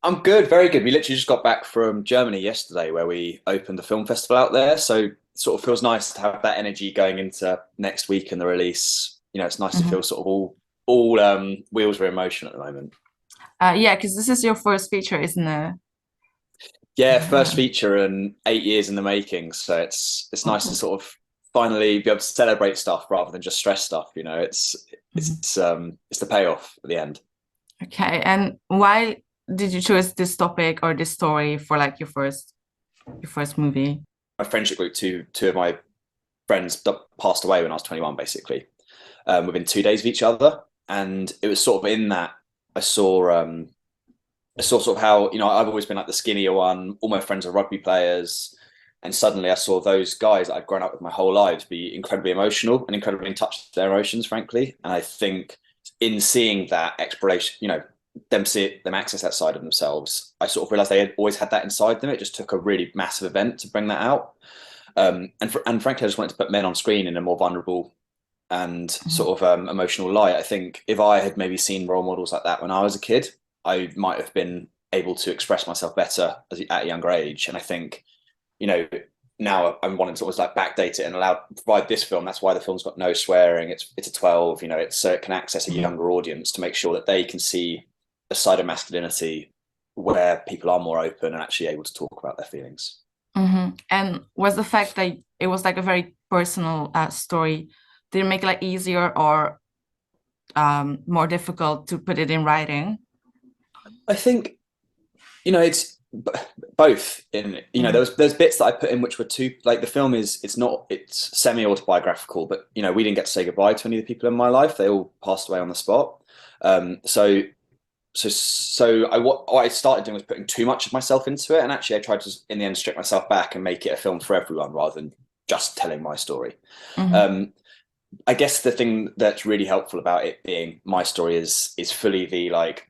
I'm good, very good. We literally just got back from Germany yesterday, where we opened the film festival out there. So sort of feels nice to have that energy going into next week and the release. It's nice to Hmm. feel sort of all wheels are in motion at the moment. Yeah, because this is your first feature, isn't it? Yeah, first Yeah. feature and 8 years in the making. So it's nice to Oh. sort of finally be able to celebrate stuff rather than just stress stuff. It's Mhm. it's the payoff at the end. Okay, and why did you choose this topic or this story for like your first movie? My friendship group, two of my friends that passed away when I was 21, basically, within 2 days of each other. And it was sort of in that I saw I saw sort of how, I've always been like the skinnier one. All my friends are rugby players. And suddenly I saw those guys that I'd grown up with my whole lives be incredibly emotional and incredibly in touch with their emotions, frankly. And I think in seeing that exploration, them access that side of themselves, I sort of realized they had always had that inside them. It just took a really massive event to bring that out. And frankly, I just wanted to put men on screen in a more vulnerable and Mhm. sort of emotional light. I think if I had maybe seen role models like that when I was a kid, I might have been able to express myself better at a younger age. And I think, you know, now I'm wanting to always like backdate it and provide this film. That's why the film's got no swearing. It's a 12. It's so it can access a Mhm. younger audience to make sure that they can see a side of masculinity where people are more open and actually able to talk about their feelings. And was the fact that it was like a very personal story, did it make it like easier or more difficult to put it in writing? I think it's both. In Mhm. there's bits that I put in which were too like the film it's semi autobiographical, but we didn't get to say goodbye to any of the people in my life. They all passed away on the spot. So what I started doing was putting too much of myself into it, and actually I tried to in the end strip myself back and make it a film for everyone rather than just telling my story. Mhm. Um, I guess the thing that's really helpful about it being my story is fully the like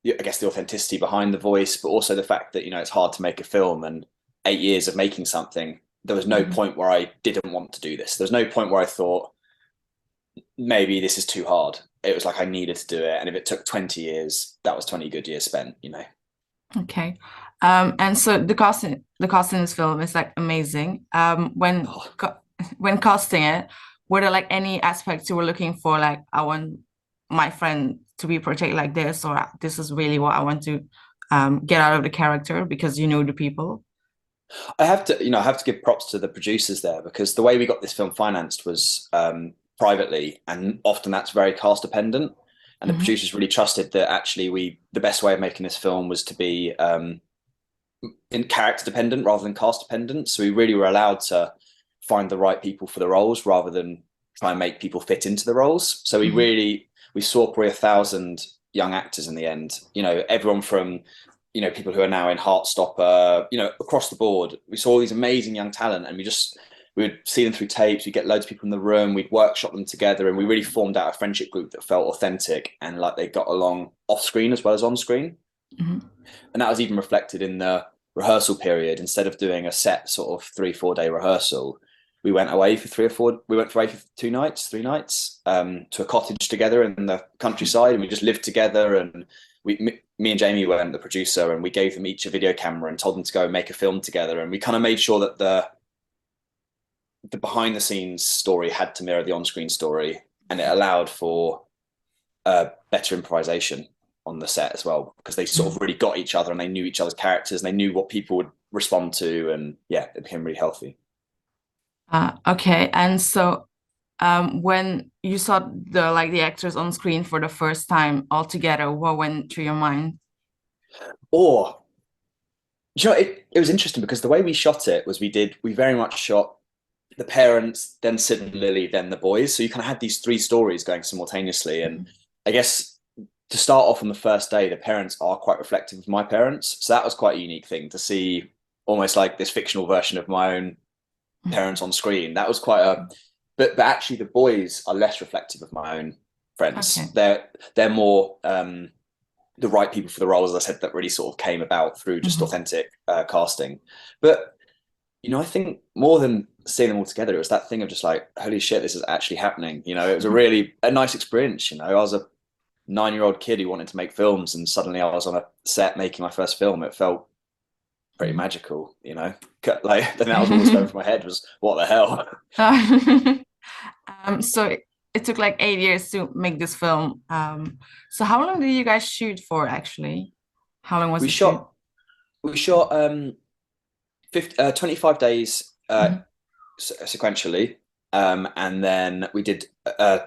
I guess the authenticity behind the voice, but also the fact that it's hard to make a film and 8 years of making something. There was no Mhm. point where I didn't want to do this. There was no point where I thought maybe this is too hard. It was like I needed to do it, and if it took 20 years, that was 20 good years spent. Okay. And so the cast in this film is like amazing. Oh, When casting it, were there like any aspects you were looking for, like I want my friend to be portrayed like this, or this is really what I want to get out of the character because you know the people? I have to give props to the producers there because the way we got this film financed was privately, and often that's very cast dependent. And the Hmm. producers really trusted that actually the best way of making this film was to be in character dependent rather than cast dependent. So we really were allowed to find the right people for the roles rather than try and make people fit into the roles. So Hmm. we saw probably 1,000 young actors in the end. Everyone from people who are now in Heartstopper, across the board. We saw all these amazing young talent, and we would see them through tapes. We'd get loads of people in the room. We'd workshop them together, and we really formed out a friendship group that felt authentic and like they got along off screen as well as on screen. Hmm. And that was even reflected in the rehearsal period. Instead of doing a set sort of 3 4 day rehearsal, we went away for 3 or 4 we went away for 2 nights 3 nights, to a cottage together in the countryside, and we just lived together. And me and Jamie went, the producer, and we gave them each a video camera and told them to go and make a film together. And we kind of made sure that the behind the scenes story had to mirror the on-screen story, and it allowed for better improvisation on the set as well, because they sort of really got each other and they knew each other's characters and they knew what people would respond to. And yeah, it became really healthy. Okay. And so when you saw the actors on screen for the first time all together, what went through your mind? Or it was interesting because the way we shot it was we very much shot the parents, then Sid and Lily, then the boys. So you kind of had these three stories going simultaneously. And I guess to start off on the first day, the parents are quite reflective of my parents. So that was quite a unique thing to see, almost like this fictional version of my own parents on screen. That was quite a but actually the boys are less reflective of my own friends. Okay. They're more the right people for the role, as I said, that really sort of came about through just Mhm. authentic casting. But I think more than seeing them all together, it was that thing of just like, holy shit, this is actually happening. It was a nice experience. I was 9-year-old kid who wanted to make films, and suddenly I was on a set making my first film. It felt pretty magical, you know. Like then that was always going through my head was what the hell. So it took like 8 years to make this film. So how long did you guys shoot for actually? How long was We the shoot? shot we shot 25 days Mhm. sequentially, and then we did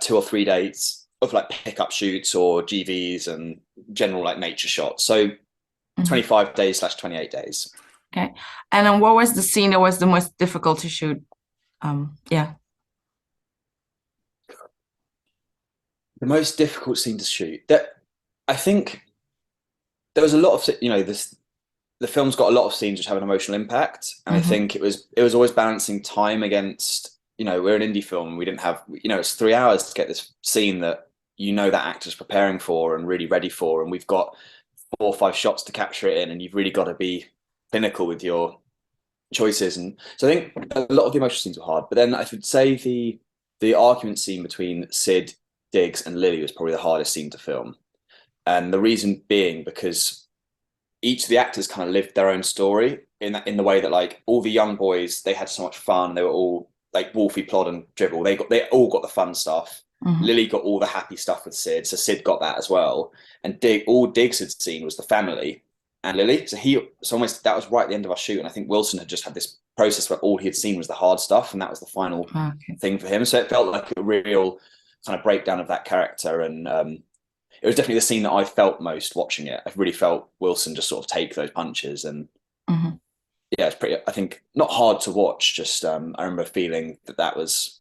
2 or 3 days of like pickup shoots or GVs and general like nature shots. So Mhm. 25 days slash 28 days. Okay. And then what was the scene that was the most difficult to shoot? Yeah. The most difficult scene to shoot. That I think there was a lot of this the film's got a lot of scenes which have an emotional impact, and I Hmm. think it was always balancing time against, we're an indie film and we didn't have, it's 3 hours to get this scene that that actor's preparing for and really ready for, and we've got 4 or 5 shots to capture it in, and you've really got to be clinical with your choices. And so I think a lot of the emotional scenes were hard, but then I would say the argument scene between Sid, Diggs, and Lily was probably the hardest scene to film, and the reason being because each of the actors kind of lived their own story in the way that like all the young boys, they had so much fun. They were all like Wolfie, Plod, and Dribble. They all got the fun stuff. Hmm. Lily got all the happy stuff with Sid, so Sid got that as well. And all Diggs had seen was the family and Lily. So almost that was right at the end of our shoot. And I think Wilson had just had this process where all he had seen was the hard stuff, and that was the final Okay. thing for him. So it felt like a real kind of breakdown of that character, and it was definitely the scene that I felt most watching it. I really felt Wilson just sort of take those punches, and Hmm. yeah, it's pretty. I think not hard to watch. Just I remember feeling that was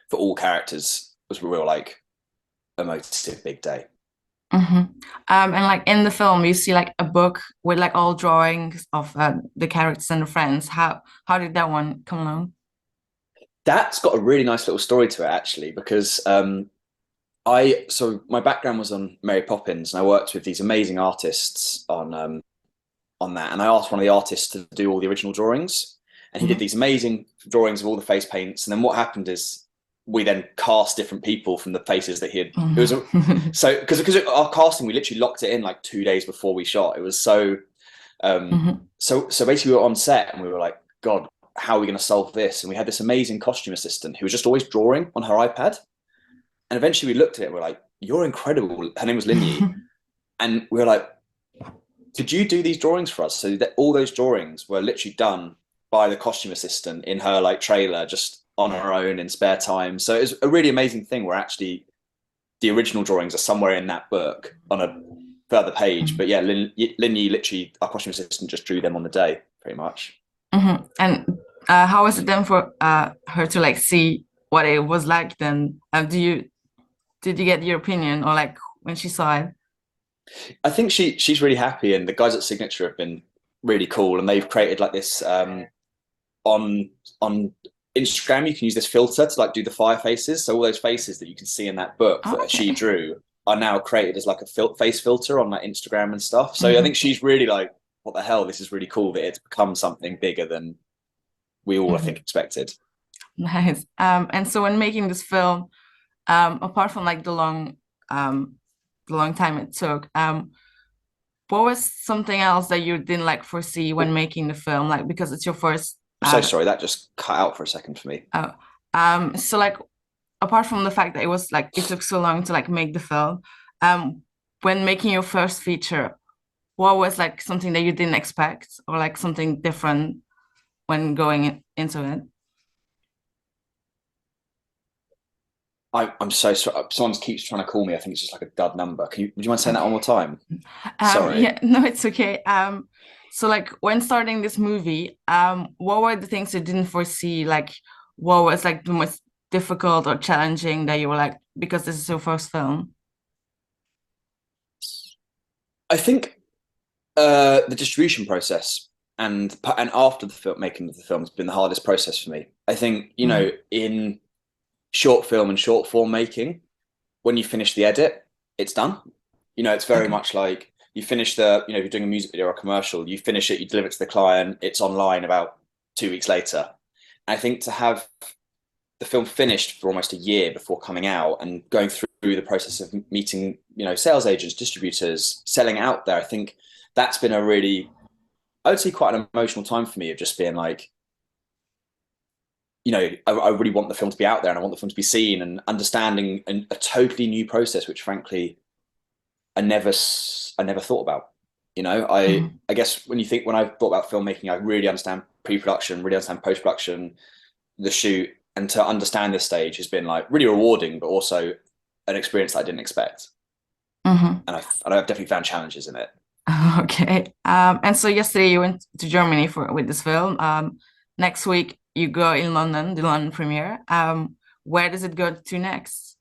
for all characters was a real like emotive big day. Hmm. And like in the film, you see like a book with like all drawings of the characters and the friends. How did that one come along? That's got a really nice little story to it actually, because my background was on Mary Poppins, and I worked with these amazing artists on that. And I asked one of the artists to do all the original drawings, and he did Hmm. these amazing drawings of all the face paints. And then what happened is we then cast different people from the faces that he had. It was Hmm. so because our casting, we literally locked it in like 2 days before we shot. It was um, Hmm. so basically we were on set and we were like, God, how are we going to solve this? And we had this amazing costume assistant who was just always drawing on her iPad. And eventually we looked at it and we're like, you're incredible. Her name was Linyi. And we were like, could you do these drawings for us? So that all those drawings were literally done by the costume assistant in her like trailer, just on her own in spare time. So it was a really amazing thing where actually the original drawings are somewhere in that book on a further page. But yeah, Lin Yi literally, our costume assistant just drew them on the day, pretty much. And how was it then for her to like see what it was like then? Did you get your opinion or like when she saw it? I think she's really happy, and the guys at Signature have been really cool, and they've created like this on on Instagram. You can use this filter to like do the fire faces. So all those faces that you can see in that book Oh, that she okay. drew are now created as like a face filter on like Instagram and stuff. So I Hmm. think she's really like, what the hell? This is really cool that it's become something bigger than we all I Hmm. think expected. Nice. And so when making this film, apart from like the long time it took, what was something else that you didn't like foresee when Oh, making the film? Like because it's your first I'm so sorry. That just cut out for a second for me. uh, so like apart from the fact that it was like it took so long to like make the film, um, when making your first feature, what was like something that you didn't expect or like something different when into it? I'm so sorry. Someone keeps trying to call me. I think it's just like a dud number. Would you mind saying that one more time? Sorry. Yeah, no, it's okay. So like when starting this movie, what were the things you didn't foresee? Like, what was like the most difficult or challenging that you were like, because this is your first film? I think the distribution process and after the film making of the film has been the hardest process for me. I think Hmm. in short film and short form making, when you finish the edit, it's done. It's very Okay. much like you finish if you're doing a music video or a commercial, you finish it, you deliver it to the client, it's online about 2 weeks later. I think to have the film finished for almost a year before coming out, and going through the process of meeting, sales agents, distributors, selling out there. I think that's been a really, I would say, quite an emotional time for me, of just being like, I really want the film to be out there, and I want the film to be seen, and understanding a totally new process, which frankly I never thought about. I guess when I thought about filmmaking, I really understand pre-production, really understand post-production, the shoot, and to understand this stage has been like really rewarding, but also an experience that I didn't expect. And I've definitely found challenges in it. Okay. And so yesterday you went to Germany with this film. Next week you go in London, the London premiere. Where does it go to next?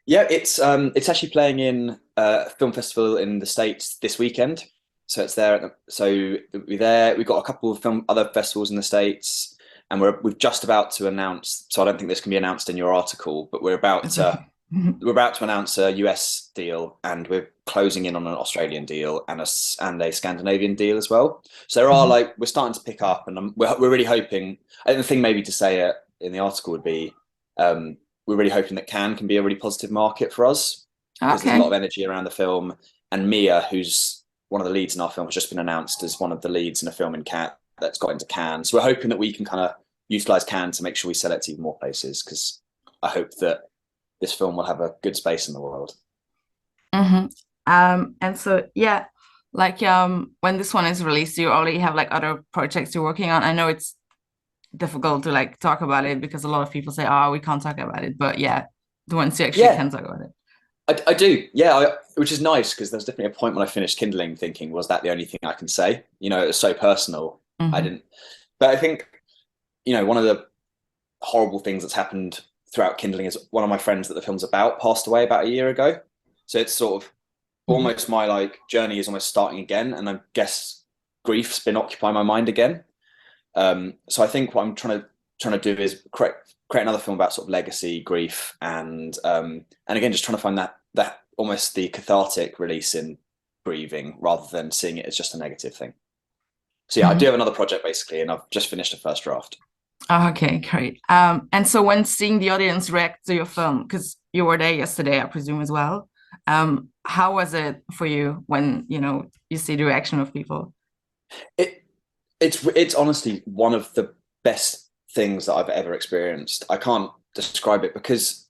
Yeah, it's actually playing in a film festival in the States this weekend. So it's there. So we'll be there. We've got a couple of other festivals in the States, and we're just about to announce. So I don't think this can be announced in your article, but we're about to announce a US deal, and we're closing in on an Australian deal and a Scandinavian deal as well. So there are we're starting to pick up, and we're really hoping. I think the thing maybe to say it in the article would be, we're really hoping that Cannes can be a really positive market for us, because there's a lot of energy around the film. And Mia, who's one of the leads in our film, has just been announced as one of the leads in a film in Cannes that's got into Cannes. So we're hoping that we can kind of utilize Cannes to make sure we sell it to even more places, because I hope that this film will have a good space in the world. And so yeah, when this one is released, you already have other projects you're working on. I know it's difficult to talk about it, because a lot of people say, oh, we can't talk about it, but yeah, the ones you actually can talk about it. I do, yeah, which is nice, because there's definitely a point when I finished Kindling thinking, was that the only thing I can say? It was so personal. I didn't, but I think, one of the horrible things that's happened throughout Kindling is one of my friends that the film's about passed away about a year ago. So it's sort of almost my journey is almost starting again, and I guess grief's been occupying my mind again. So I think what I'm trying to do is create another film about sort of legacy, grief, and again, just trying to find that almost the cathartic release in grieving, rather than seeing it as just a negative thing. So yeah, I do have another project basically, and I've just finished a first draft. Okay, great. And so when seeing the audience react to your film, because you were there yesterday, I presume as well, how was it for you when you see the reaction of people? It's honestly one of the best things that I've ever experienced. I can't describe it, because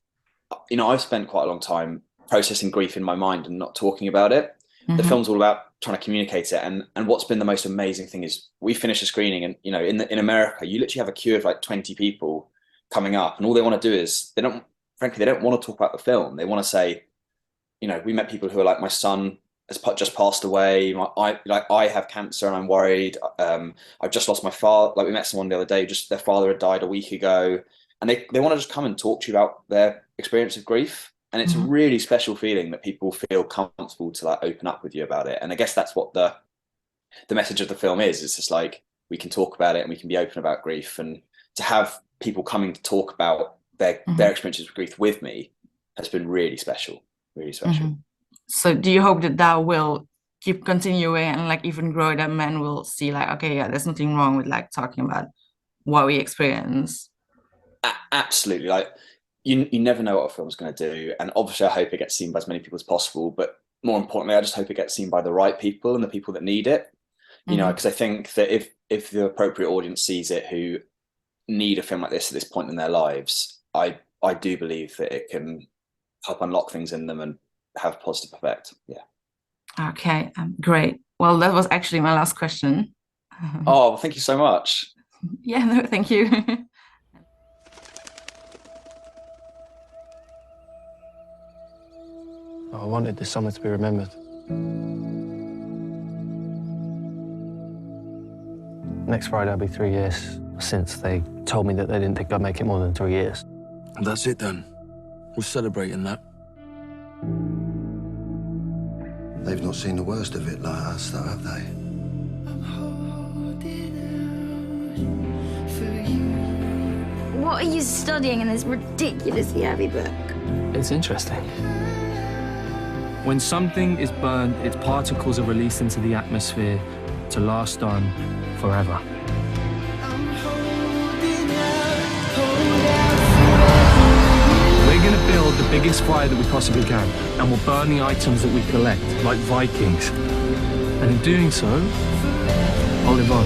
I've spent quite a long time processing grief in my mind and not talking about it. The film's all about trying to communicate it, and what's been the most amazing thing is we finished a screening, and in America you literally have a queue of 20 people coming up, and all they want to do is they don't want to talk about the film. They want to say, we met people who are like, my son has just passed away. I have cancer and I'm worried. I've just lost my father. We met someone the other day, just their father had died a week ago, and they want to just come and talk to you about their experience of grief. And it's a really special feeling that people feel comfortable to open up with you about it. And I guess that's what the message of the film is. It's just we can talk about it, and we can be open about grief, and to have people coming to talk about their experiences with grief with me has been really special, really special. So do you hope that will keep continuing and even grow, that men will see okay, yeah, there's nothing wrong with talking about what we experience? Absolutely. You never know what a film's going to do, and obviously I hope it gets seen by as many people as possible, but more importantly I just hope it gets seen by the right people and the people that need it, because I think that if the appropriate audience sees it, who need a film like this at this point in their lives, I do believe that it can help unlock things in them and have a positive effect. Yeah. Okay, great. Well, that was actually my last question. Oh, thank you so much. Yeah, no, thank you. I wanted this summer to be remembered. Next Friday will be 3 years since they told me that they didn't think I'd make it more than 3 years. And that's it then. We're celebrating that. They've not seen the worst of it like us, though, have they? What are you studying in this ridiculously heavy book? It's interesting. When something is burned, its particles are released into the atmosphere to last on forever. I'm holding out, hold out. biggest fire that we possibly can, and we'll burn the items that we collect, like Vikings. And in doing so, I'll live on.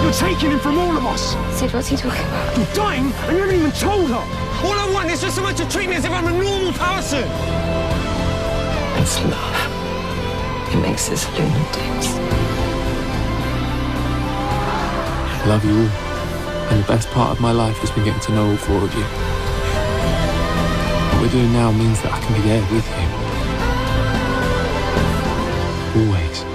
You're taking him from all of us! Sid, what's he talking about? You're dying and you haven't even told her! All I want is for someone to treat me as if I'm a normal person! It's love. It makes us lunatics. I love you all, and the best part of my life has been getting to know all four of you. What we're doing now means that I can be there with you. Always.